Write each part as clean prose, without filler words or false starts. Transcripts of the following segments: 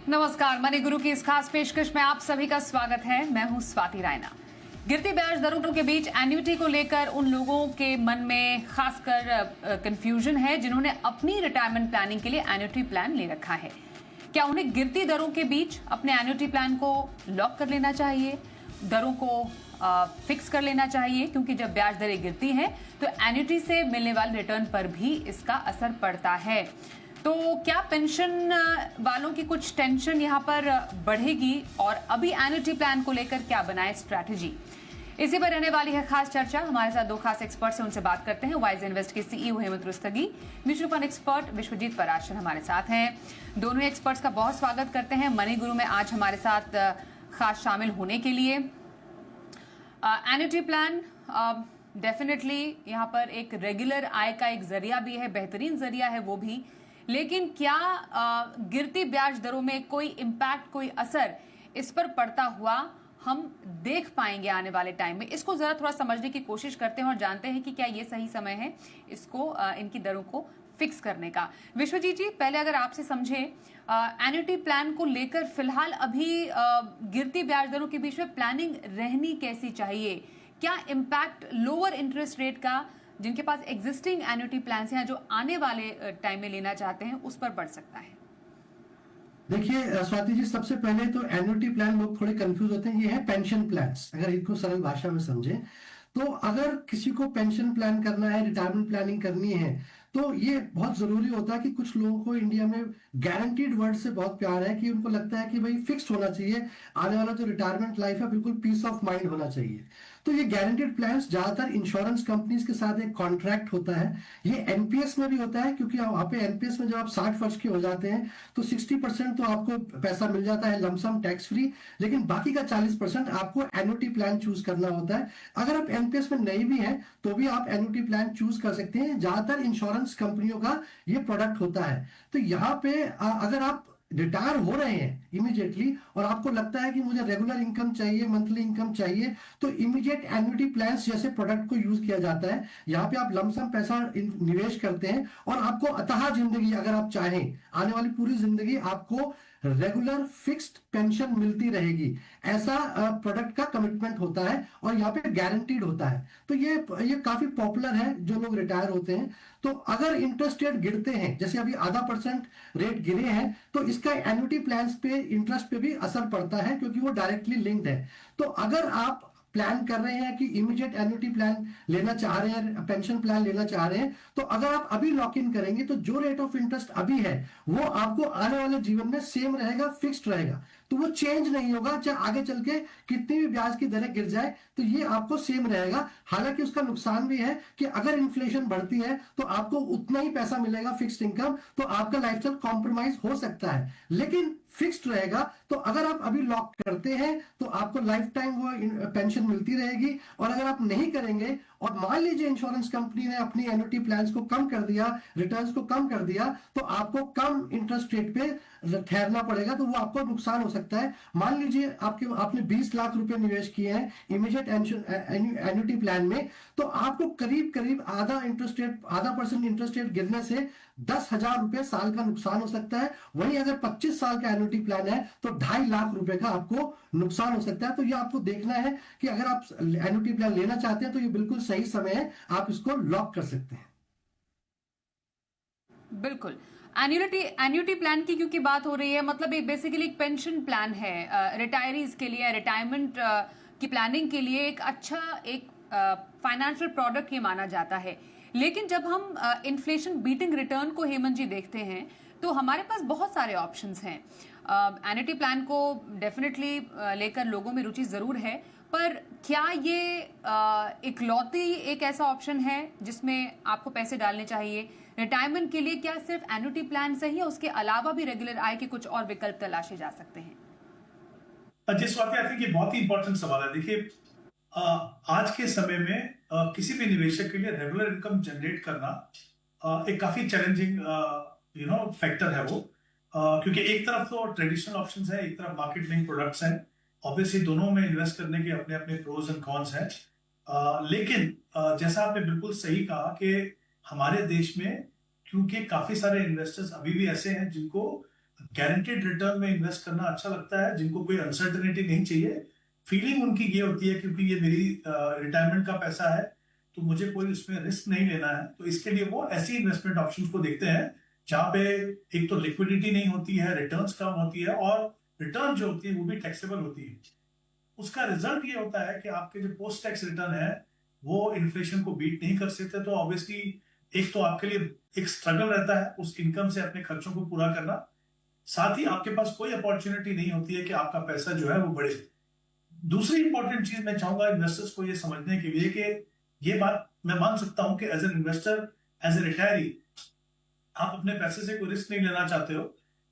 नमस्कार, मनी गुरु की इस खास पेशकश में आप सभी का स्वागत है। मैं हूं स्वाति रायना। गिरती ब्याज दरों के बीच एन्युटी को लेकर उन लोगों के मन में खासकर कंफ्यूजन है जिन्होंने अपनी रिटायरमेंट प्लानिंग के लिए एन्युटी प्लान ले रखा है। क्या उन्हें गिरती दरों के बीच अपने एन्युटी प्लान को लॉक कर लेना चाहिए, दरों को फिक्स कर लेना चाहिए, क्योंकि जब ब्याज दरें गिरती हैं तो एन्युटी से मिलने वाले रिटर्न पर भी इसका असर पड़ता है। तो क्या पेंशन वालों की कुछ टेंशन यहाँ पर बढ़ेगी और अभी एन्युटी प्लान को लेकर क्या बनाए स्ट्रैटेजी, इसी पर रहने वाली है खास चर्चा। हमारे साथ दो खास एक्सपर्ट्स हैं, उनसे बात करते हैं। वाइज इन्वेस्ट के CEO Hemant Rustagi, mutual fund expert Vishwajeet Parashar हमारे साथ हैं। दोनों एक्सपर्ट्स का बहुत स्वागत करते हैं मनी गुरु में आज हमारे साथ खास शामिल होने के लिए। एन्युटी प्लान डेफिनेटली यहाँ पर एक रेगुलर आय का एक जरिया भी है, बेहतरीन जरिया है वो भी, लेकिन क्या गिरती ब्याज दरों में कोई इम्पैक्ट, कोई असर इस पर पड़ता हुआ हम देख पाएंगे आने वाले टाइम में? इसको जरा थोड़ा समझने की कोशिश करते हैं और जानते हैं कि क्या ये सही समय है इसको इनकी दरों को फिक्स करने का। विश्वजीत जी, पहले अगर आपसे समझे, एन्युटी प्लान को लेकर फिलहाल अभी गिरती ब्याज दरों के बीच में प्लानिंग रहनी कैसी चाहिए? क्या इम्पैक्ट लोअर इंटरेस्ट रेट का जिनके पास एग्जिस्टिंग एन्युटी प्लान हैं जो आने वाले टाइम में लेना चाहते हैं उस पर बढ़ सकता है? देखिए स्वाति जी, सबसे पहले तो एन्युटी प्लान लोग थोड़े कंफ्यूज होते हैं। ये है पेंशन प्लान्स। अगर इनको सरल भाषा में समझें तो अगर किसी को पेंशन प्लान करना है, रिटायरमेंट प्लानिंग करनी है, तो ये बहुत जरूरी होता है कि कुछ लोगों को इंडिया में गारंटीड वर्ड से बहुत प्यार है कि उनको लगता है कि भाई फिक्स्ड होना चाहिए, आने वाला जो रिटायरमेंट लाइफ है बिल्कुल पीस ऑफ माइंड होना चाहिए। तो ये गारंटीड प्लान्स ज्यादातर इंश्योरेंस कंपनीज के साथ एक कॉन्ट्रैक्ट होता है। ये एनपीएस में भी होता है, क्योंकि वहां पे एनपीएस में जब आप 60 वर्ष के हो जाते हैं तो 60% तो आपको पैसा मिल जाता है लमसम टैक्स फ्री, लेकिन बाकी का 40% आपको एन्युटी प्लान चूज करना होता है। अगर आप एनपीएस में नहीं भी हैं तो भी आप एन्युटी प्लान चूज कर सकते हैं। ज्यादातर इंश्योरेंस कंपनियों का ये प्रोडक्ट होता है। तो यहाँ पे अगर आप रिटायर हो रहे हैं इमीडिएटली और आपको लगता है कि मुझे रेगुलर इनकम चाहिए, मंथली इनकम चाहिए, तो इमीडिएट एन्युटी प्लान्स जैसे प्रोडक्ट को यूज किया जाता है। यहाँ पे आप लमसम पैसा निवेश करते हैं और आपको अतः जिंदगी, अगर आप चाहें, आने वाली पूरी जिंदगी आपको रेगुलर फिक्स्ड पेंशन मिलती रहेगी। ऐसा प्रोडक्ट का कमिटमेंट होता है और यहाँ पे गारंटीड होता है। तो ये काफी पॉपुलर है जो लोग रिटायर होते हैं। तो अगर इंटरेस्ट रेट गिरते हैं, जैसे अभी ½ % रेट गिरे हैं, तो इसका एन्युटी प्लान्स पे इंटरेस्ट पे भी असर पड़ता है, क्योंकि वो डायरेक्टली लिंक्ड है। तो अगर आप प्लान कर रहे हैं कि इमीडिएट एन्युटी प्लान लेना चाह रहे हैं, पेंशन प्लान लेना चाह रहे हैं, तो अगर आप अभी लॉक इन करेंगे तो जो रेट ऑफ इंटरेस्ट अभी है वो आपको आने वाले जीवन में सेम रहेगा, फिक्स्ड रहेगा। तो वो चेंज नहीं होगा, चाहे आगे चल के कितनी भी ब्याज की दरें गिर जाए तो ये आपको सेम रहेगा। हालांकि उसका नुकसान भी है कि अगर इन्फ्लेशन बढ़ती है तो आपको उतना ही पैसा मिलेगा फिक्स्ड इनकम, तो आपका लाइफस्टाइल कॉम्प्रोमाइज हो सकता है, लेकिन फिक्स्ड रहेगा। तो अगर आप अभी लॉक करते हैं तो आपको लाइफ टाइम वो पेंशन मिलती रहेगी। और अगर आप नहीं करेंगे और मान लीजिए इंश्योरेंस कंपनी ने अपनी एन्युटी प्लान्स को कम कर दिया, रिटर्न्स को कम कर दिया, तो आपको कम इंटरेस्ट रेट पे ठहरना पड़ेगा, तो वो आपको नुकसान हो सकता है। मान लीजिए आपने 20 लाख रुपए निवेश किए हैं इमीडिएट एन्युटी प्लान में, तो आपको करीब करीब ½ % इंटरेस्ट रेट गिरने से 10,000 रुपए साल का नुकसान हो सकता है। वहीं अगर 25 साल का एन्युटी प्लान है तो 2.5 लाख रुपए का आपको नुकसान हो सकता है। तो ये आपको देखना है कि अगर आप एन्युटी प्लान लेना चाहते हैं तो ये बिल्कुल सही समय है, आप इसको लॉक कर सकते हैं। बिल्कुल। एन्युटी प्लान की क्योंकि बात हो रही है, मतलब एक बेसिकली एक पेंशन प्लान है रिटायरीज के लिए, रिटायरमेंट की प्लानिंग के लिए एक अच्छा एक फाइनेंशियल प्रोडक्ट ये माना जाता है। लेकिन जब हम इन्फ्लेशन बीटिंग रिटर्न को हेमंत जी देखते हैं तो हमारे पास बहुत सारे ऑप्शंस हैं। एन्युटी प्लान को डेफिनेटली लेकर लोगों में रुचि जरूर है, पर क्या ये इकलौती एक ऐसा ऑप्शन है जिसमें आपको पैसे डालने चाहिए रिटायरमेंट के लिए? क्या सिर्फ एन्युटी प्लान सही है, उसके अलावा भी रेगुलर आय के कुछ और विकल्प तलाशे जा सकते हैं? जी स्वाति, आई थिंक ये बहुत ही इंपॉर्टेंट सवाल है। देखिए, आज के समय में किसी भी निवेशक के लिए रेगुलर इनकम जनरेट करना एक काफी चैलेंजिंग फैक्टर है वो, क्योंकि एक तरफ तो ट्रेडिशनल ऑप्शंस है, एक तरफ मार्केट लिंक प्रोडक्ट्स हैं। ऑब्वियसली दोनों में इन्वेस्ट करने के अपने अपने प्रोज एंड कॉन्स हैं। लेकिन जैसा आपने बिल्कुल सही कहा कि हमारे देश में क्योंकि काफी सारे इन्वेस्टर्स अभी भी ऐसे हैं जिनको गारंटेड रिटर्न में इन्वेस्ट करना अच्छा लगता है, जिनको कोई अनसर्टेनिटी नहीं चाहिए। फीलिंग उनकी ये होती है क्योंकि ये मेरी रिटायरमेंट का पैसा है, तो मुझे कोई उसमें रिस्क नहीं लेना है, तो इसके लिए वो ऐसी इन्वेस्टमेंट ऑप्शंस को देखते हैं जहां पे एक तो लिक्विडिटी नहीं होती है, रिटर्न्स कम होती है, और रिटर्न जो होती है वो भी टैक्सेबल होती है। उसका रिजल्ट ये होता है कि आपके जो पोस्ट टैक्स रिटर्न है वो इन्फ्लेशन को बीट नहीं कर सकते, तो ऑब्वियसली एक तो आपके लिए एक स्ट्रगल रहता है उस इनकम से अपने खर्चों को पूरा करना, साथ ही आपके पास कोई अपॉर्चुनिटी नहीं होती है कि आपका पैसा जो है वो बढ़े। दूसरी इंपॉर्टेंट चीज मैं चाहूंगा इन्वेस्टर्स को ये समझने के लिए कि ये बात मैं मान सकता हूं कि as an investor, as a retiree, आप अपने पैसे से कोई रिस्क नहीं लेना चाहते हो,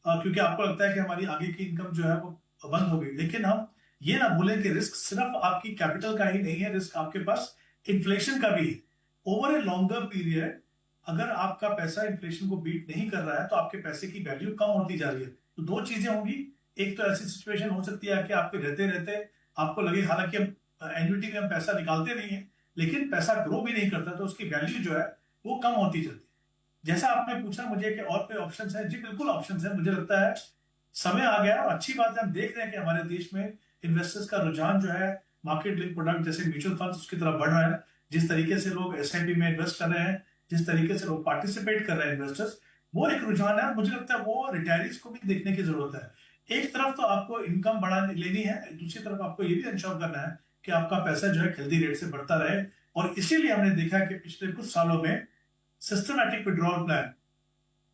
क्योंकि आपको लगता है कि हमारी आगे की इनकम जो है वो बंद हो गई। लेकिन हम ये ना भूलें कि रिस्क सिर्फ आपकी कैपिटल का ही नहीं है, रिस्क आपके पास इन्फ्लेशन का भी है। ओवर ए लॉन्गर पीरियड अगर आपका पैसा इन्फ्लेशन को बीट नहीं कर रहा है तो आपके पैसे की वैल्यू कम होती जा रही है। तो दो चीजें होंगी, एक तो ऐसी सिचुएशन हो सकती है कि आपके रहते रहते आपको लगे हालांकि एन्युटी में हम पैसा निकालते नहीं है लेकिन पैसा ग्रो भी नहीं करता, तो उसकी वैल्यू जो है वो कम होती जाती है। जैसा आपने पूछा मुझे कि और कोई ऑप्शन है, जी बिल्कुल ऑप्शन है। मुझे लगता है समय आ गया और अच्छी बात है, हम देख रहे हैं कि हमारे देश में इन्वेस्टर्स का रुझान जो है मार्केट लिंक प्रोडक्ट जैसे म्यूचुअल फंड उसकी तरफ बढ़ रहा है। जिस तरीके से लोग एसआईपी में इन्वेस्ट कर रहे हैं, जिस तरीके से लोग पार्टिसिपेट कर रहे हैं इन्वेस्टर्स, वो एक रुझान है। मुझे लगता है वो रिटायरीज को भी देखने की जरूरत है। एक तरफ तो आपको इनकम बढ़ाने लेनी है, दूसरी तरफ आपको ये भी इंश्योर करना है कि आपका पैसा जो है हेल्दी रेट से बढ़ता रहे। और इसीलिए हमने देखा कि पिछले कुछ सालों में सिस्टमैटिक विड्रॉल प्लान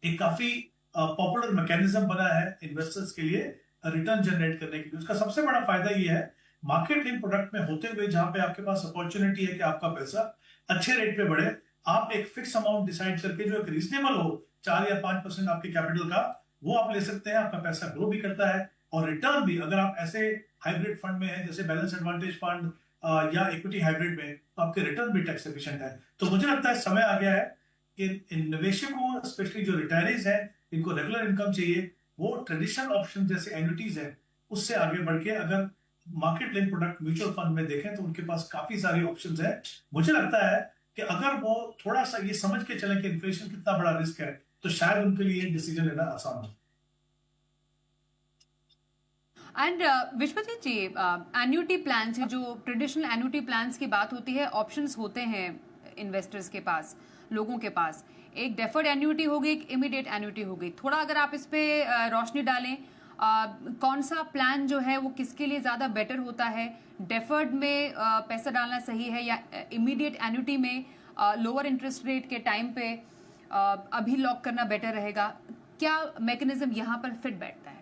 एक काफी पॉपुलर मैकेनिज्म बना है इन्वेस्टर्स के लिए रिटर्न जनरेट करने के लिए। उसका सबसे बड़ा फायदा ये है मार्केट लिंक प्रोडक्ट में होते हुए जहां पे आपके पास अपॉर्चुनिटी है कि आपका पैसा अच्छे रेट पे बढ़े, आप एक फिक्स अमाउंट डिसाइड करके जो एक रीजनेबल हो 4 या 5% आपके कैपिटल का, वो आप ले सकते हैं। आपका पैसा ग्रो भी करता है और रिटर्न भी, अगर आप ऐसे हाइब्रिड फंड में है जैसे बैलेंस एडवांटेज फंड या इक्विटी हाइब्रिड में, तो आपके रिटर्न भी टैक्स एफिशिएंट है। तो मुझे लगता है समय आ गया है कि निवेशकों, स्पेशली जो रिटायरीज है, इनको रेगुलर इनकम चाहिए, वो ट्रेडिशनल ऑप्शन जैसे एन्युटीज है उससे आगे बढ़ के अगर market link product mutual fund में देखें तो उनके पास काफी सारे ऑप्शंस है। मुझे लगता है कि अगर वो थोड़ा सा ये समझ के चले कि इन्फ्लेशन कितना बड़ा रिस्क है, तो शायद उनके लिए डिसीजन लेना आसान हो। And Vishwajeet ji, annuity plan से, जो ट्रेडिशनल एन्युटी प्लान्स की बात होती है, ऑप्शंस होते हैं इन्वेस्टर्स के पास, लोगों के पास। एक डेफर्ड एन्युटी हो गई, एक इमीडिएट एन्युटी हो गई। थोड़ा अगर आप इस पे रोशनी डालें, कौन सा प्लान जो है वो किसके लिए ज्यादा बेटर होता है? डेफर्ड में पैसा डालना सही है या इमीडिएट एन्युटी में लोअर इंटरेस्ट रेट के टाइम पे अभी लॉक करना बेटर रहेगा? क्या मैकेनिज्म यहाँ पर फिट बैठता है?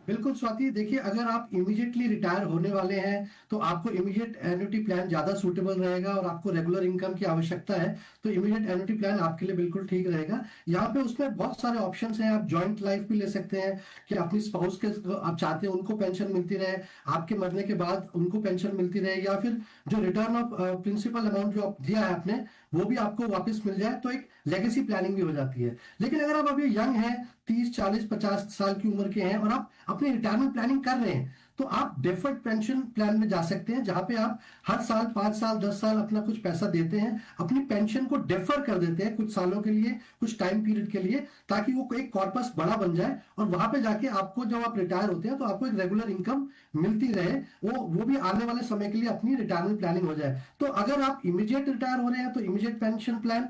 बिल्कुल स्वाति, देखिए अगर आप इमीडिएटली रिटायर होने वाले हैं तो आपको इमीडिएट एन्युटी प्लान ज्यादा सूटेबल रहेगा और आपको रेगुलर इनकम की आवश्यकता है तो इमीडिएट एन्युटी प्लान आपके लिए बिल्कुल ठीक रहेगा। यहाँ पे उसमें बहुत सारे ऑप्शंस हैं। आप जॉइंट लाइफ भी ले सकते हैं कि अपनी स्पाउस के आप चाहते हैं उनको पेंशन मिलती रहे, आपके मरने के बाद उनको पेंशन मिलती रहे, या फिर जो रिटर्न ऑफ प्रिंसिपल अमाउंट जो आप दिया है आपने वो भी आपको वापस मिल जाए, तो एक लेगेसी प्लानिंग भी हो जाती है। लेकिन अगर आप अभी यंग हैं, 30, 40, 50 साल की उम्र के हैं और आप अपनी रिटायरमेंट प्लानिंग कर रहे हैं, तो आप डेफर्ड पेंशन प्लान में जा सकते हैं, जहां पे आप हर साल 5 साल 10 साल अपना कुछ पैसा देते हैं, अपनी पेंशन को डेफर कर देते हैं कुछ सालों के लिए, कुछ टाइम पीरियड के लिए, ताकि वो एक कॉर्पस बड़ा बन जाए और वहां पे जाके आपको जब आप रिटायर होते हैं तो आपको एक रेगुलर इनकम मिलती रहे, वो भी आने वाले समय के लिए अपनी रिटायरमेंट प्लानिंग हो जाए। तो अगर आप इमीडिएट रिटायर हो रहे हैं तो immediate pension plan,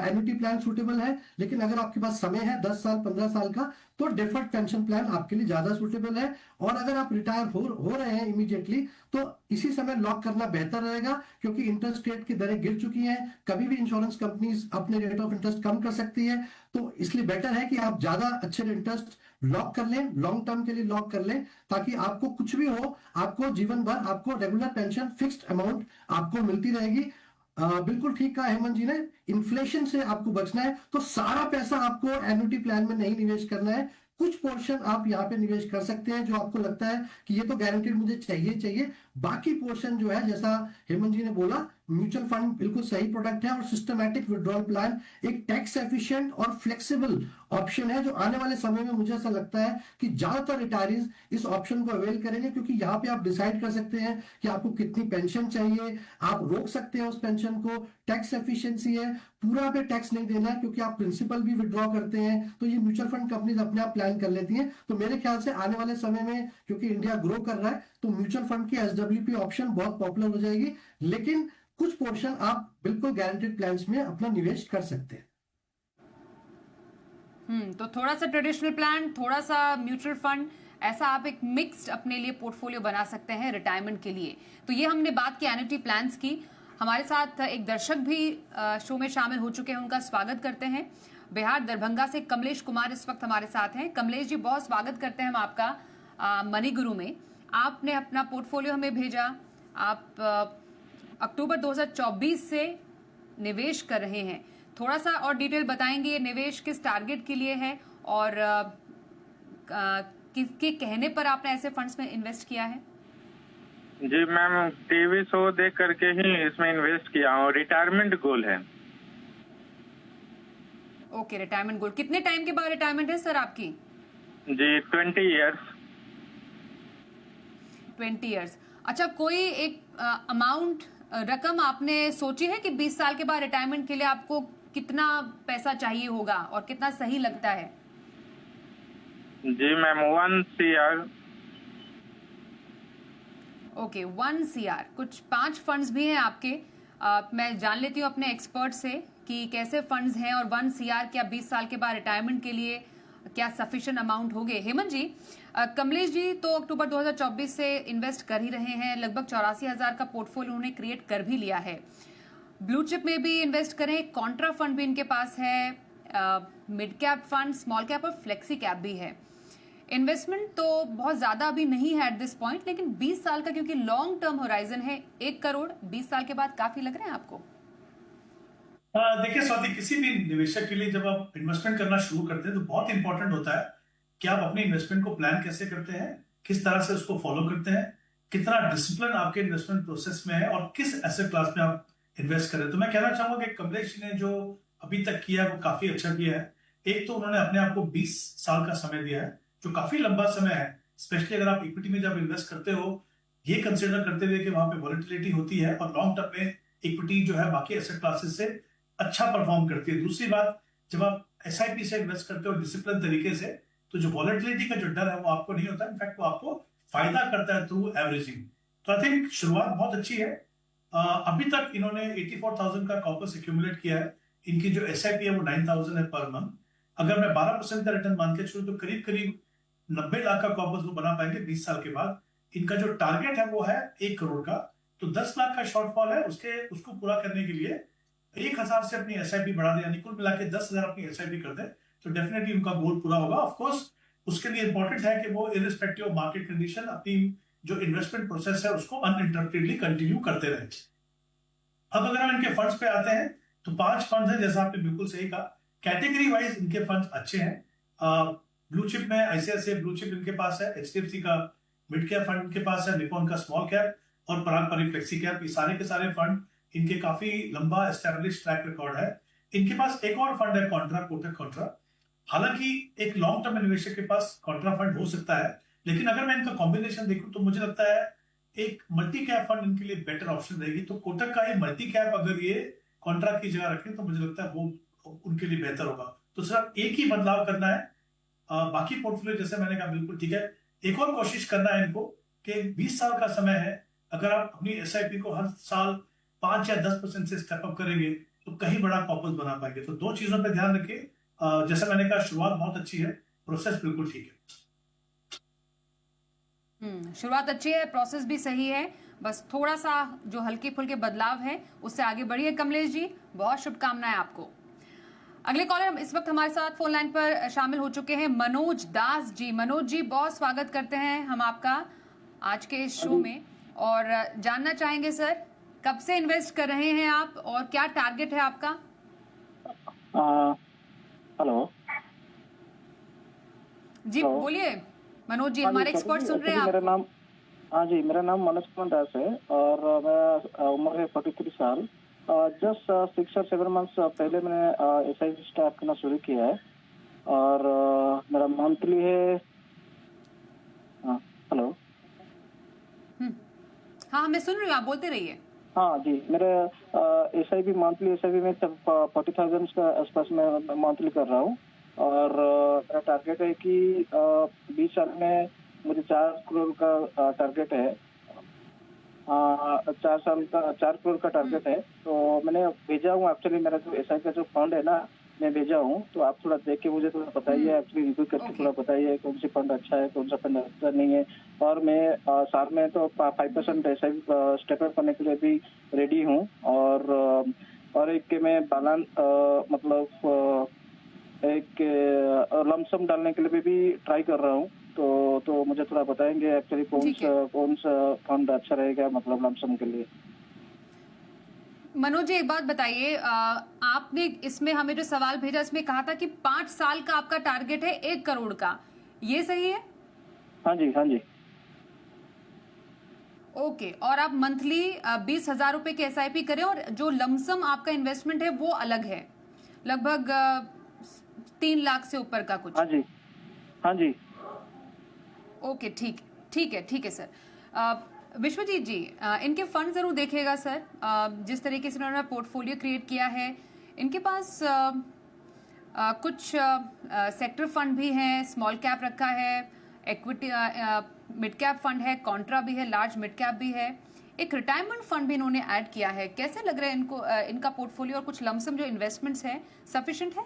annuity plan suitable है। लेकिन अगर आपके पास समय है 10 साल 15 साल का, तो डेफर्ड पेंशन प्लान आपके लिए ज्यादा सूटेबल है। और अगर आप रिटायर हो रहे हैं इमीडिएटली, तो इसी समय लॉक करना बेहतर रहेगा, क्योंकि इंटरेस्ट रेट की दरें गिर चुकी हैं। कभी भी इंश्योरेंस कंपनीज अपने रेट ऑफ इंटरेस्ट कम कर सकती है, तो इसलिए बेटर है कि आप ज्यादा अच्छे इंटरेस्ट लॉक कर लें, लॉन्ग टर्म के लिए लॉक कर लें, ताकि आपको कुछ भी हो, आपको जीवन भर आपको रेगुलर पेंशन फिक्स्ड अमाउंट आपको मिलती रहेगी। बिल्कुल ठीक कहा हेमंत जी ने, इन्फ्लेशन से आपको बचना है तो सारा पैसा आपको एन्युटी प्लान में नहीं निवेश करना है। कुछ पोर्शन आप यहाँ पे निवेश कर सकते हैं जो आपको लगता है कि ये तो गारंटीड मुझे चाहिए। बाकी पोर्शन जो है, जैसा हेमंत जी ने बोला, म्यूचुअल फंड बिल्कुल सही प्रोडक्ट है और सिस्टमैटिक विड्रॉल प्लान एक टैक्स एफिशिएंट और फ्लेक्सिबल ऑप्शन है जो आने वाले समय में मुझे ऐसा लगता है कि ज्यादातर रिटायरीज इस ऑप्शन को अवेल करेंगे, क्योंकि यहाँ पे आप डिसाइड कर सकते हैं कि आपको कितनी पेंशन चाहिए, आप रोक सकते हैं उस पेंशन को, टैक्स एफिशिएंसी है, पूरा पे टैक्स नहीं देना है क्योंकि आप प्रिंसिपल भी विड्रॉ करते हैं। तो ये म्यूचुअल फंड कंपनीज अपने आप प्लान कर लेती हैं। तो मेरे ख्याल से आने वाले समय में क्योंकि इंडिया ग्रो कर रहा है तो म्यूचुअल फंड की एसडब्ल्यूपी ऑप्शन बहुत पॉपुलर हो जाएगी, लेकिन कुछ पोर्शन आप बिल्कुल गारंटेड प्लान्स में अपना निवेश कर सकते हैं। तो थोड़ा सा ट्रेडिशनल प्लान, थोड़ा सा म्यूचुअल फंड, ऐसा आप एक मिक्स्ड अपने लिए पोर्टफोलियो बना सकते हैं रिटायरमेंट के लिए। तो ये हमने बात की एन्युटी प्लान्स की। हमारे साथ एक दर्शक भी शो में शामिल हो चुके हैं, उनका स्वागत करते हैं। बिहार दरभंगा से कमलेश कुमार इस वक्त हमारे साथ हैं। कमलेश जी, बहुत स्वागत करते हैं हम आपका मनी गुरु में। आपने अपना पोर्टफोलियो हमें भेजा, आप अक्टूबर 2024 से निवेश कर रहे हैं। थोड़ा सा और डिटेल बताएंगे, ये निवेश किस टारगेट के लिए है और किसके कहने पर आपने ऐसे फंड्स में इन्वेस्ट किया है? जी मैम, टीवी शो देख करके ही इसमें इन्वेस्ट किया हूँ। रिटायरमेंट गोल है। ओके, रिटायरमेंट गोल। कितने टाइम के बाद रिटायरमेंट है सर आपकी? जी 20 इयर्स। 20 इयर्स। अच्छा, कोई एक अमाउंट, रकम आपने सोची है कि 20 साल के बाद रिटायरमेंट के लिए आपको कितना पैसा चाहिए होगा और कितना सही लगता है? जी मैम 1 CR। Okay, 1 CR। कुछ 5 फंड्स भी हैं आपके। मैं जान लेती हूँ अपने एक्सपर्ट से कि कैसे फंड्स हैं और 1 CR क्या 20 साल के बाद रिटायरमेंट के लिए क्या सफिशिएंट अमाउंट होंगे। हेमंत जी, कमलेश जी तो अक्टूबर 2024 से इन्वेस्ट कर ही रहे हैं, लगभग 84,000 का पोर्टफोलियो उन्होंने क्रिएट कर भी लिया है। ब्लू चिप में भी इन्वेस्ट करें, कॉन्ट्रा फंड भी इनके पास है, mid cap fund, small cap और फ्लेक्सी कैप भी है। इन्वेस्टमेंट तो बहुत ज्यादा अभी नहीं है एट दिस पॉइंट, लेकिन 20 साल का क्योंकि लॉन्ग टर्म होराइजन है, 1 करोड़ 20 साल के बाद काफी लग रहे हैं आपको? देखिए स्वाति, किसी भी निवेशक के लिए जब आप इन्वेस्टमेंट करना शुरू करते हैं तो बहुत इंपॉर्टेंट होता है कि आप अपने इन्वेस्टमेंट को प्लान कैसे करते हैं, किस तरह से उसको फॉलो करते हैं, कितना डिसिप्लिन आपके इन्वेस्टमेंट प्रोसेस में है और किस एसेट क्लास में आप इन्वेस्ट करें। तो मैं कहना चाहूंगा कि कमलेश ने जो अभी तक किया है वो काफी अच्छा किया है। एक तो उन्होंने अपने आप को 20 साल का समय दिया है, जो काफी लंबा समय है, स्पेशली अगर आप इक्विटी में जब इन्वेस्ट करते हो, ये कंसिडर करते हुए कि वहां पे वॉलेटिलिटी होती है और लॉन्ग टर्म में इक्विटी जो है बाकी एसेट क्लासेस से अच्छा परफॉर्म करती है। दूसरी बात, जब आप SIP से इन्वेस्ट करते हो डिसिप्लिन तरीके से, तो जो वॉलेटिलिटी का जो डर है वो आपको नहीं होता, इनफैक्ट वो आपको फायदा करता है थ्रू एवरेजिंग। तो आई थिंक शुरुआत बहुत अच्छी है। अभी तक इन्होंने 84,000 का कॉर्पस एक्यूमुलेट किया है। इनकी जो SIP है वो 9,000 है पर मंथ। अगर मैं 12% का रिटर्न मान के चलूं तो करीब करीब 90 लाख का कॉर्पस वो बना पाएंगे 20 साल के बाद। इनका जो टारगेट है वो है 1 करोड़ का, तो 10 लाख का शॉर्टफॉल है, उसको पूरा करने के लिए 1,000 से अपनी SIP बढ़ा दे, यानी कुल मिला के 10,000 अपनी SIP कर दे तो डेफिनेटली उनका गोल पूरा होगा। ऑफ कोर्स उसके लिए इंपॉर्टेंट है कि वो इररिस्पेक्टिव ऑफ मार्केट कंडीशन अपनी जो इन्वेस्टमेंट प्रोसेस है उसको अनइंटरप्टेडली कंटिन्यू करते रहे। अब अगर हम इनके फंड्स पे आते हैं तो 5 फंड्स हैं, जैसा आपने बिल्कुल सही कहा। कैटेगरी वाइज इनके फंड्स अच्छे हैं। ब्लू चिप में ICICI ब्लू चिप इनके पास है, HDFC का मिड कैप फंड इनके पास है, निपॉन का स्मॉल कैप और पारंपरिक फ्लेक्सी कैप। ये सारे के सारे फंड इनके काफी लंबा एस्टैब्लिश ट्रैक रिकॉर्ड है। इनके पास एक और फंड है कॉन्ट्रा, कोटक कॉन्ट्रा। हालांकि एक लॉन्ग टर्म निवेशक के पास कॉन्ट्रा फंड हो सकता है, लेकिन अगर मैं इनका कॉम्बिनेशन देखूं तो मुझे लगता है एक मल्टी कैप फंड इनके लिए बेटर ऑप्शन रहेगी। तो कोटक का ही मल्टी कैप अगर ये कॉन्ट्रा की जगह रखें तो मुझे लगता है वो उनके लिए बेहतर होगा। तो सिर्फ एक ही बदलाव करना है, बाकी पोर्टफोलियो जैसे मैंने कहा बिल्कुल ठीक है। एक और कोशिश करना है इनको कि 20 साल का समय है, अगर आप अपनी SIP को हर साल 5 या 10% से स्टेप अप करेंगे तो कहीं बड़ा कॉर्पस बना पाएंगे। तो 2 चीजों पे ध्यान रखिए। जैसा मैंने कहा, शुरुआत बहुत अच्छी है, प्रोसेस बिल्कुल ठीक है। शुरुआत अच्छी है, प्रोसेस भी सही है, बस थोड़ा सा जो हल्के फुल्के बदलाव है उससे आगे बढ़िए। कमलेश जी, बहुत शुभकामनाएं आपको। अगले कॉलर इस वक्त हमारे साथ फोन लाइन पर शामिल हो चुके हैं मनोज दास जी। मनोज जी, बहुत स्वागत करते हैं हम आपका आज के इस शो में और जानना चाहेंगे सर, कब से इन्वेस्ट कर रहे हैं आप और क्या टारगेट है आपका? हेलो जी बोलिए मनोज जी, हमारे एक्सपर्ट सुन रहे हैं मेरा आपको। नाम हाँ जी, मेरा नाम मनोज कुमार दास है और मेरा उम्र है 43 साल। जस्ट 6 और 7 मंथ्स पहले मैंने एसआईपी स्टार्ट करना शुरू किया है और मेरा मंथली है। हेलो। हाँ, मैं सुन रही हूँ, आप बोलते रहिए। हाँ जी, मेरे एसआईपी मंथली एसआईपी में तब 40,000 का आसपास मैं मंथली कर रहा हूँ और मेरा टारगेट है कि 20 साल में मुझे 4 करोड़ का टारगेट है। 4 करोड़ का टारगेट है। तो मैंने भेजा हूँ एक्चुअली, मेरा जो एसआई का जो फंड है ना, मैं भेजा हूँ। तो आप थोड़ा देख के मुझे थोड़ा बताइए, एक्चुअली रिव्यू करके थोड़ा बताइए कौन सी फंड अच्छा है, कौन सा फंड अच्छा नहीं है। और मैं साथ में तो 5% एसआई स्टेप अप करने के लिए भी रेडी हूँ और एक के मैं बैलेंस मतलब एक लमसम डालने के लिए भी ट्राई कर रहा हूँ। तो मुझे थोड़ा बताएंगे एक्चुअली ठीक है। कौन सा फंड अच्छा रहेगा मतलब लमसम के लिए। मनोज जी, एक बात बताइए, आपने इसमें हमें जो सवाल भेजा इसमें कहा था कि 5 साल का आपका टारगेट है 1 करोड़ का, ये सही है? हाँ जी, हाँ जी। ओके, और आप मंथली 20,000 रुपए की एसआईपी करें और जो लमसम आपका इन्वेस्टमेंट है वो अलग है, लगभग 3 लाख से ऊपर का कुछ। हाँ जी, हाँ जी। ओके, ठीक है सर। विश्वजीत जी, इनके फंड जरूर देखिएगा सर। जिस तरीके से उन्होंने पोर्टफोलियो क्रिएट किया है, इनके पास कुछ सेक्टर फंड भी हैं, स्मॉल कैप रखा है, इक्विटी मिड कैप फंड है, कॉन्ट्रा भी है, लार्ज मिड कैप भी है, एक रिटायरमेंट फंड भी इन्होंने ऐड किया है। कैसे लग रहा है इनको इनका पोर्टफोलियो और कुछ लमसम जो इन्वेस्टमेंट्स है सफिशिएंट है?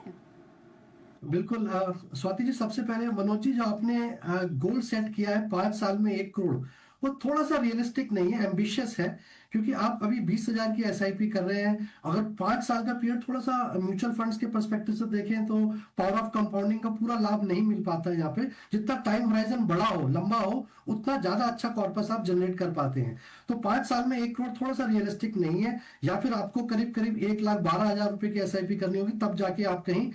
बिल्कुल। स्वाति जी, सबसे पहले मनोज जी, जो आपने गोल सेट किया है 5 साल में 1 करोड़, वो थोड़ा सा रियलिस्टिक नहीं है, एम्बिशियस है। क्योंकि आप अभी 20,000 की एसआईपी कर रहे हैं। अगर 5 साल का पीरियड, थोड़ा सा म्यूचुअल फंड्स के पर्सपेक्टिव से देखें तो पावर ऑफ कंपाउंडिंग का पूरा लाभ नहीं मिल पाता है यहाँ पे। जितना टाइम होराइजन बड़ा हो, लंबा हो, उतना ज्यादा अच्छा कॉर्पस आप जनरेट कर पाते हैं। तो 5 साल में 1 करोड़ थोड़ा सा रियलिस्टिक नहीं है। या फिर आपको करीब करीब 1,12,000 रुपए की एसआईपी करनी होगी, तब जाके आप कहीं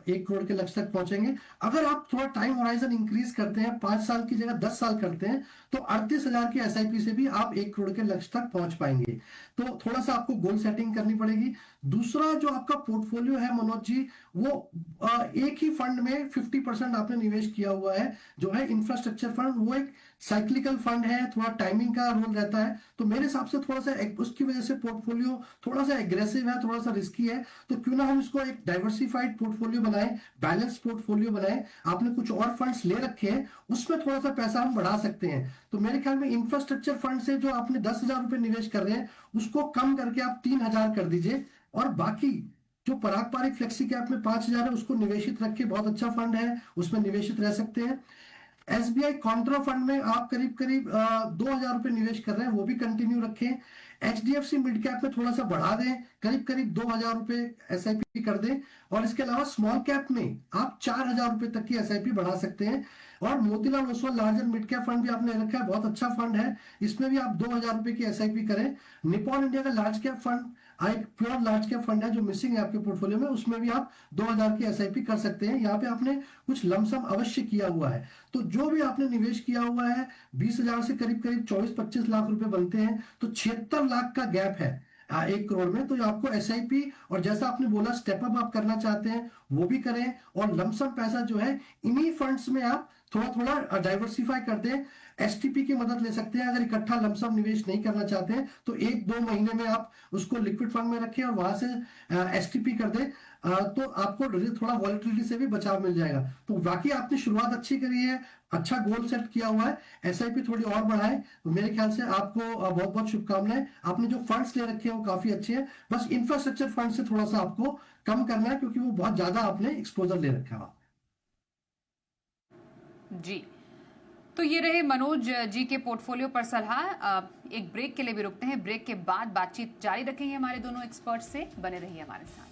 1 करोड़ के लक्ष्य तक पहुंचेंगे। अगर आप थोड़ा टाइम होराइजन इंक्रीज करते हैं, 5 साल की जगह 10 साल करते हैं, तो 38,000 की एसआईपी से भी आप 1 करोड़ के लक्ष्य तक पहुंच पाएंगे। तो थोड़ा सा आपको गोल सेटिंग करनी पड़ेगी। दूसरा, जो आपका पोर्टफोलियो है मनोज जी, वो एक ही फंड में 50% आपने निवेश किया हुआ है, जो है इंफ्रास्ट्रक्चर फंड। वो एक साइक्लिकल फंड है, थोड़ा टाइमिंग का रोल रहता है। तो मेरे हिसाब से थोड़ा सा उसकी वजह से पोर्टफोलियो थोड़ा सा एग्रेसिव है, थोड़ा सा रिस्की है। तो क्यों ना हम इसको एक डाइवर्सिफाइड पोर्टफोलियो बनाए, बैलेंस पोर्टफोलियो बनाए। आपने कुछ और फंड्स ले रखे हैं, उसमें थोड़ा सा पैसा हम बढ़ा सकते हैं। तो मेरे ख्याल में इंफ्रास्ट्रक्चर फंड से जो आपने 10,000 रुपए निवेश कर रहे हैं, उसको कम करके आप 3,000 कर दीजिए। और बाकी जो पारंपरिक फ्लेक्सी कैप में 5,000 है, उसको निवेशित रखिए। बहुत अच्छा फंड है, उसमें निवेशित रह सकते हैं। एसबीआई कॉन्ट्रा फंड में आप करीब करीब 2,000 रुपए निवेश कर रहे हैं, वो भी कंटिन्यू रखें। एचडीएफसी मिड कैप में थोड़ा सा बढ़ा दें, करीब करीब 2,000 रुपए एसआईपी कर दें। और इसके अलावा स्मॉल कैप में आप 4,000 रुपए तक की एसआईपी बढ़ा सकते हैं। और Motilal Oswal larger mid cap fund भी आपने रखा है, बहुत अच्छा फंड है, इसमें भी आप 2,000 रुपए की एसआईपी करें। निपॉन इंडिया का लार्ज कैप फंड एक प्योर लार्ज कैप फंड है, जो मिसिंग है आपके पोर्टफोलियो में, उसमें भी आप 2,000 की एसआईपी कर सकते हैं। यहाँ पे आपने कुछ लमसम अवश्य किया हुआ है। तो जो भी आपने निवेश किया हुआ है, 20,000 से करीब करीब 24-25 लाख रुपए बनते हैं, तो 76 लाख का गैप है 1 करोड़ में। तो आपको एसआईपी, और जैसा आपने बोला स्टेप अप आप करना चाहते हैं, वो भी करें। और लमसम पैसा जो है इन्हीं फंड्स में आप थोड़ा थोड़ा डाइवर्सिफाई कर दें। एसटीपी की मदद ले सकते हैं। अगर इकट्ठा लमसम निवेश नहीं करना चाहते हैं, तो 1-2 महीने में आप उसको लिक्विड फंड में रखें और वहां से एसटीपी कर दें। तो आपको थोड़ा वॉलेटिलिटी से भी बचाव मिल जाएगा। तो बाकी आपने शुरुआत अच्छी करी है, अच्छा गोल सेट किया हुआ है, एसआईपी थोड़ी और बढ़ाएं। तो मेरे ख्याल से आपको बहुत बहुत शुभकामनाएं। आपने जो फंड्स ले रखे हैं वो काफी अच्छे हैं। बस इंफ्रास्ट्रक्चर फंड से थोड़ा सा आपको कम करना है, क्योंकि वो बहुत ज्यादा आपने एक्सपोजर ले रखा है। जी, तो ये रहे मनोज जी के पोर्टफोलियो पर सलाह। एक ब्रेक के लिए भी रुकते हैं, ब्रेक के बाद बातचीत जारी रखेंगे हमारे दोनों एक्सपर्ट से। बने रहिए हमारे साथ।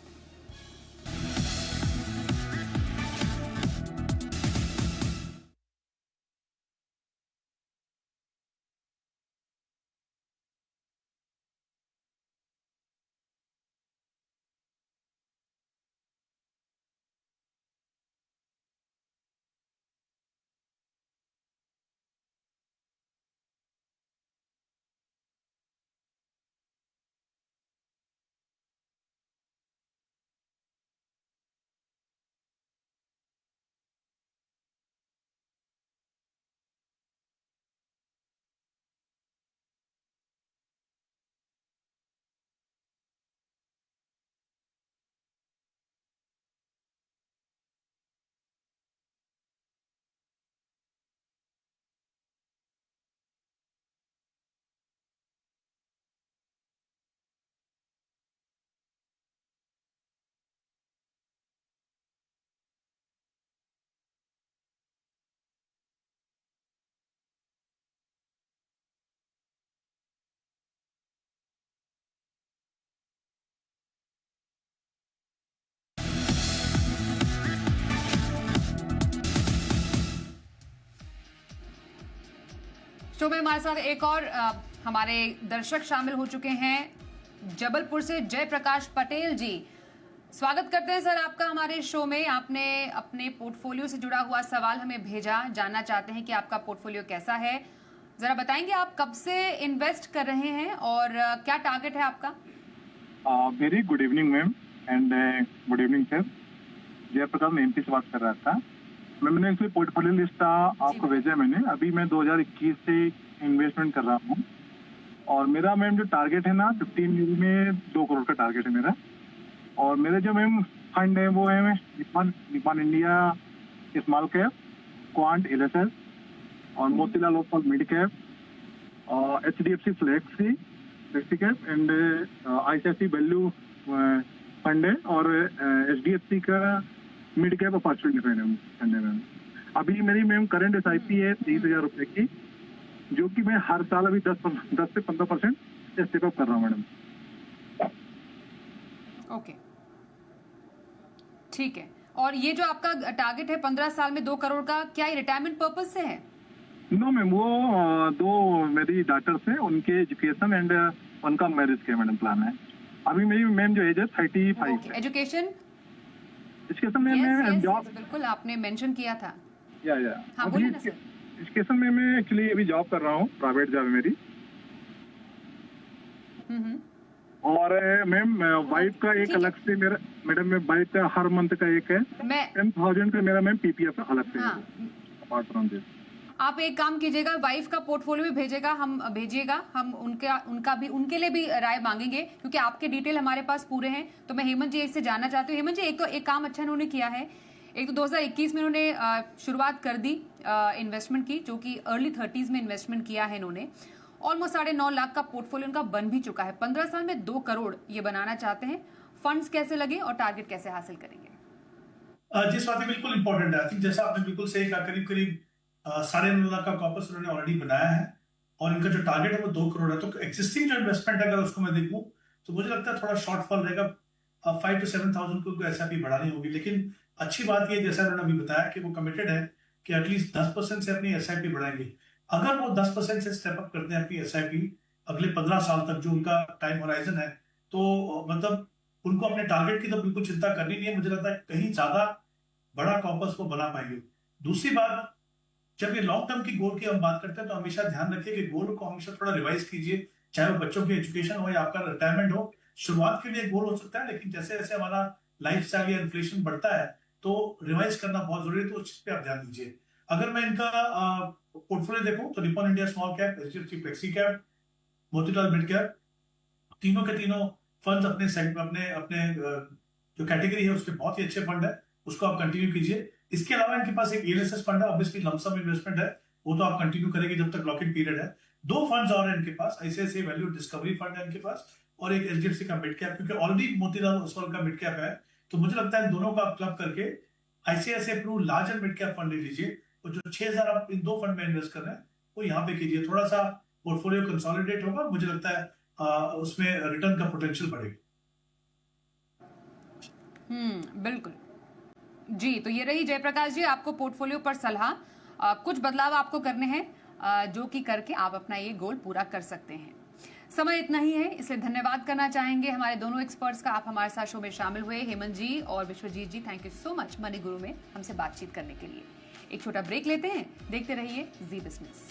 शो में हमारे साथ एक और हमारे दर्शक शामिल हो चुके हैं, जबलपुर से जयप्रकाश पटेल जी। स्वागत करते हैं सर आपका हमारे शो में। आपने अपने पोर्टफोलियो से जुड़ा हुआ सवाल हमें भेजा, जानना चाहते हैं कि आपका पोर्टफोलियो कैसा है। जरा बताएंगे आप कब से इन्वेस्ट कर रहे हैं और क्या टारगेट है आपका? Very good evening ma'am and good evening sir. Jayprakash मैं एमपी से बात कर रहा था। मैंने एक्चुअली पोर्टफोलियो लिस्ट आपको भेजा है मैंने। अभी मैं 2021 से इन्वेस्टमेंट कर रहा हूँ और मेरा मैम जो टारगेट है ना 15 ईयर में 2 करोड़ का टारगेट है मेरा। और मेरे जो मैम फंड है वो है Nippon India small cap, Quant LSS और Motilal Oswal mid cap, HDFC flexi cap and ICICI value fund है और HDFC का मिड कैप अपॉर्चुनिटी फंड है मैम। अभी मेरी मैम करंट SIP है 30,000 रुपए की, जो कि मैं हर साल अभी 10 से 15% स्टेप अप कर रहा हूँ मैडम। ओके, ठीक है। और ये जो आपका टारगेट है 15 साल में 2 करोड़ का, क्या ये रिटायरमेंट पर्पज से है? नो मैम, वो 2 मेरी डॉटर्स हैं, उनके एजुकेशन एंड उनका मैरिज के मैडम प्लान है। अभी मेरी मैम जो एज है 35 है। एजुकेशन में मैं जॉब बिल्कुल आपने मेंशन किया था। या हाँ, बोलिए ना सर। एजुकेशन में मैं एक्चुअली अभी जॉब कर रहा हूँ, प्राइवेट जॉब है मेरी। और मैम वाइफ का एक अलग से मेरा मैडम में वाइफ का हर मंथ का एक है 10,000 का मेरा मैम PPF अलग से है अपार्ट फ्रॉम दिस। आप एक काम कीजिएगा, वाइफ का पोर्टफोलियो भी भेजिएगा, हम उनका भी उनके लिए भी राय मांगेंगे, क्योंकि आपके डिटेल हमारे पास पूरे हैं। तो मैं हेमंत जी से जानना चाहती हूँ। हेमंत जी, एक काम अच्छा इन्होंने किया है। एक तो 2021 में इन्होंने शुरुआत कर दी इन्वेस्टमेंट की, जो कि अर्ली 30s में इन्वेस्टमेंट किया है इन्होंने। ऑलमोस्ट 9.5 लाख का पोर्टफोलियो उनका बन भी चुका है। 15 साल में 2 करोड़ ये बनाना चाहते हैं। फंड्स कैसे लगे और टारगेट कैसे हासिल करेंगे? जी स्वाति, बिल्कुल इंपॉर्टेंट है। आई थिंक जैसा आपने बिल्कुल सही कहा, करीब 9.5 लाख का कॉर्पस उन्होंने ऑलरेडी बनाया है और इनका जो टारगेट है वो 2 करोड़ है। तो एक्जिस्टिंग जो इन्वेस्टमेंट है अगर उसको मैं देखूं तो मुझे लगता है थोड़ा शॉर्टफॉल रहेगा। 5 to 7,000 को SIP बढ़ानी होगी। लेकिन अच्छी बात ये, जैसा उन्होंने अभी बताया कि वो कमिटेड है कि एटलीस्ट 10% से अपनी SIP बढ़ाएंगे। अगर वो 10% से स्टेप अप करते हैं अपनी SIP अगले 15 साल तक, जो उनका टाइम होराइजन है, तो मतलब उनको अपने टारगेट की तो बिल्कुल चिंता करनी नहीं है। मुझे लगता है कहीं ज्यादा बड़ा कॉर्पस वो बना पाएंगे। दूसरी बात, जब ये लॉन्ग टर्म की गोल की हम बात करते हैं तो हमेशा ध्यान रखिए कि गोल को हमेशा थोड़ा रिवाइज कीजिए, चाहे वो बच्चों की एजुकेशन हो या आपका रिटायरमेंट हो। शुरुआत के लिए गोल हो सकता है, लेकिन जैसे जैसे हमारा लाइफ स्टाइल या इन्फ्लेशन बढ़ता है तो रिवाइज करना बहुत जरूरी है। तो उस चीज पे आप ध्यान दीजिए। अगर मैं इनका पोर्टफोलियो देखूं तो Nippon India small cap, HDFC flexi cap, Motilal mid cap, तीनों के तीनों फंड अपने जो कैटेगरी है उसके बहुत ही अच्छे फंड है, उसको आप कंटिन्यू कीजिए। इसके अलावा इनके पास एक ELSS फंड है, ऑब्वियसली लमसम इन्वेस्टमेंट है, वो तो आप कंटिन्यू करेंगे जब तक लॉक इन पीरियड है। 2 फंड्स और हैं इनके पास, ICICI वैल्यू डिस्कवरी फंड है इनके पास और एक HDFC का मिड कैप, क्योंकि ऑलरेडी मोतीलाल ओसवाल का मिड कैप है। तो मुझे लगता है इन दोनों का आप क्लब करके ICICI approve large and mid cap fund ले लीजिए और जो 6,000 आप इन 2 फंड में इन्वेस्ट कर रहे हैं वो यहाँ पे कीजिए। थोड़ा सा पोर्टफोलियो कंसोलिडेट होगा, मुझे लगता है उसमें रिटर्न का पोटेंशियल बढ़ेगा। बिल्कुल जी। तो ये रही जयप्रकाश जी आपको पोर्टफोलियो पर सलाह। कुछ बदलाव आपको करने हैं जो कि करके आप अपना ये गोल पूरा कर सकते हैं। समय इतना ही है, इसलिए धन्यवाद करना चाहेंगे हमारे दोनों एक्सपर्ट्स का। आप हमारे साथ शो में शामिल हुए, हेमंत जी और Vishwajeet ji. Thank you so much money guru में हमसे बातचीत करने के लिए। एक छोटा ब्रेक लेते हैं, देखते रहिए जी बिजनेस।